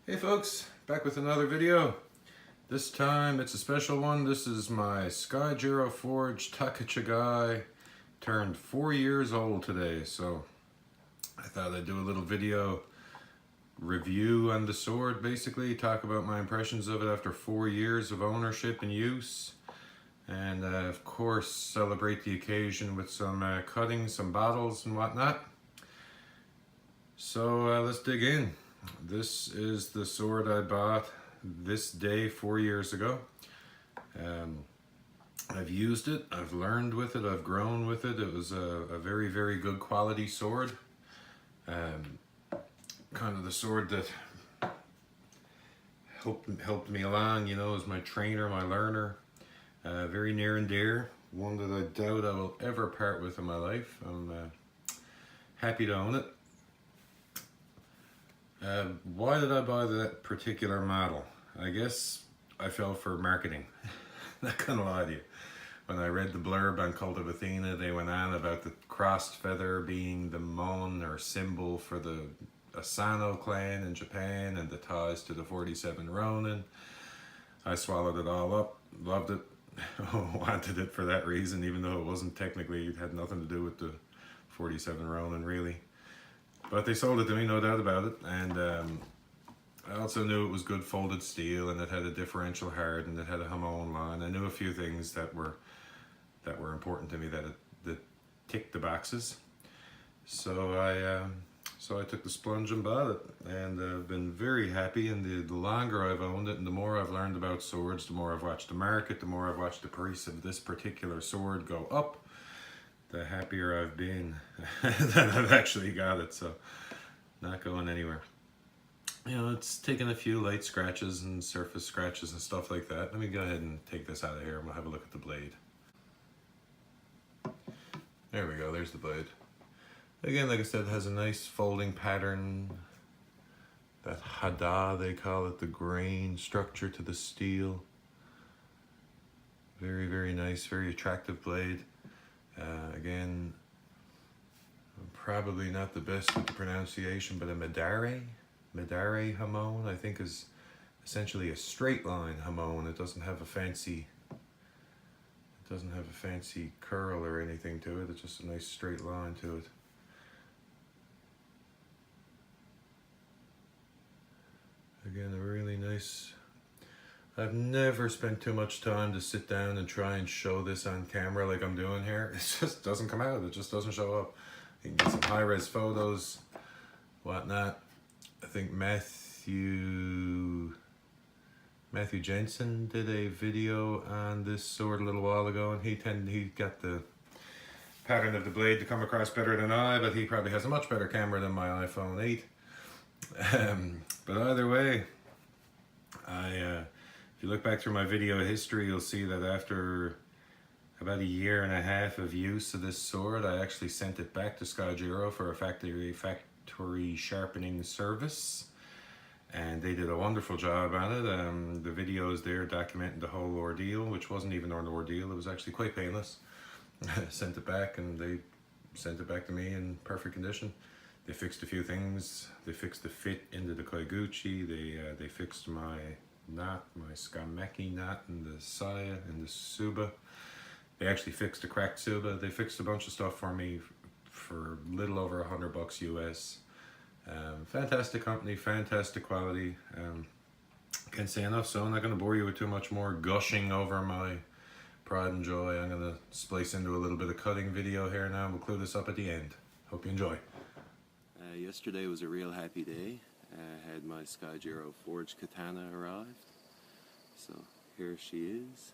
Hey folks, back with another video. This time it's a special one. This is my Skyjiro forged Taka-Chigai. Turned 4 years old today, so I thought I'd do a little video review on the sword, basically talk about my impressions of it after 4 years of ownership and use, and of course celebrate the occasion with some cutting, some bottles and whatnot. So let's dig in. This is the sword I bought this day 4 years ago. I've used it, I've learned with it, I've grown with it. It was a very, very good quality sword. Kind of the sword that helped me along, you know, as my trainer, my learner. Very near and dear. One that I doubt I will ever part with in my life. I'm happy to own it. Why did I buy that particular model? I guess I fell for marketing. Not gonna lie to you. When I read the blurb on Cult of Athena, they went on about the crossed feather being the mon or symbol for the Asano clan in Japan and the ties to the 47 Ronin. I swallowed it all up, loved it, wanted it for that reason, even though it wasn't technically, it had nothing to do with the 47 Ronin really. But they sold it to me, no doubt about it, and I also knew it was good folded steel, and it had a differential heart, and it had a Hamon line. I knew a few things that were important to me, that ticked the boxes. So I took the splunge and bought it, and I've been very happy. And the longer I've owned it, and the more I've learned about swords, the more I've watched the market, the more I've watched the price of this particular sword go up, the happier I've been that I've actually got it. So not going anywhere. You know, it's taken a few light scratches and surface scratches and stuff like that. Let me go ahead and take this out of here and we'll have a look at the blade. There we go, there's the blade. Again, like I said, it has a nice folding pattern. That hada, they call it, the grain structure to the steel. Very, very nice, very attractive blade. Again, I'm probably not the best with the pronunciation, but a Madare Hamon, I think, is essentially a straight line Hamon. It doesn't have a fancy curl or anything to it. It's just a nice straight line to it. Again, a really nice. I've never spent too much time to sit down and try and show this on camera like I'm doing here. It just doesn't come out. It just doesn't show up. You can get some high-res photos, whatnot. I think Matthew Jensen did a video on this sword a little while ago, and he got the pattern of the blade to come across better than I, but he probably has a much better camera than my iPhone 8. But either way, if you look back through my video history, you'll see that after about 1.5 years of use of this sword, I actually sent it back to Skyjiro for a factory sharpening service, and they did a wonderful job on it. The video is there documenting the whole ordeal, which wasn't even an ordeal. It was actually quite painless. Sent it back, and they sent it back to me in perfect condition. They fixed a few things. They fixed the fit into the Koiguchi. They fixed my knot, my Skameki knot, and the saya and the suba. They actually fixed a cracked suba. They fixed a bunch of stuff for me for a little over $100 US. Fantastic company, fantastic quality. Can't say enough, so I'm not going to bore you with too much more gushing over my pride and joy. I'm going to splice into a little bit of cutting video here now. We'll clue this up at the end. Hope you enjoy. Yesterday was a real happy day. I had my Skyjiro forged katana arrived. So here she is.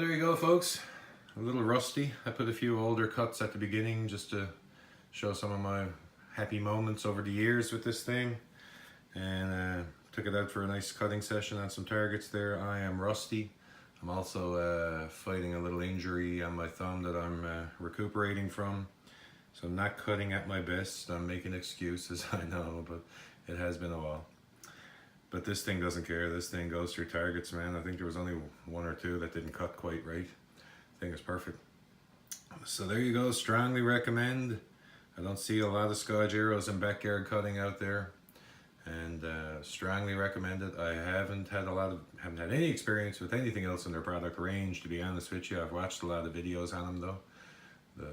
Well, there you go, folks. A little rusty. I put a few older cuts at the beginning just to show some of my happy moments over the years with this thing. And took it out for a nice cutting session on some targets there. I am rusty. I'm also fighting a little injury on my thumb that I'm recuperating from. So I'm not cutting at my best. I'm making excuses, I know, but it has been a while. But this thing doesn't care. This thing goes through targets, man. I think there was only one or two that didn't cut quite right. I think it's perfect. So there you go. Strongly recommend. I don't see a lot of Skyjiros and backyard cutting out there, and strongly recommend it. I haven't had any experience with anything else in their product range, to be honest with you. I've watched a lot of videos on them though.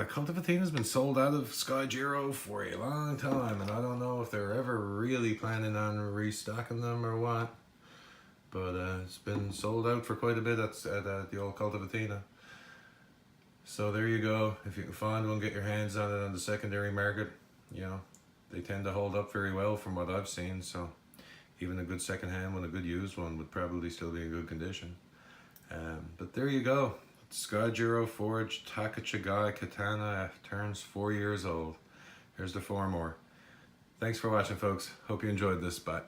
Cult of Athena has been sold out of Skyjiro for a long time, and I don't know if they're ever really planning on restocking them or what. But it's been sold out for quite a bit at the old Cult of Athena. So there you go. If you can find one, get your hands on it on the secondary market. You know, they tend to hold up very well from what I've seen. So even a good second-hand one, a good used one, would probably still be in good condition. But there you go. Skyjiro Forged Taka-Chigai Katana turns 4 years old. Here's the 4 more. Thanks for watching, folks. Hope you enjoyed this. Bye.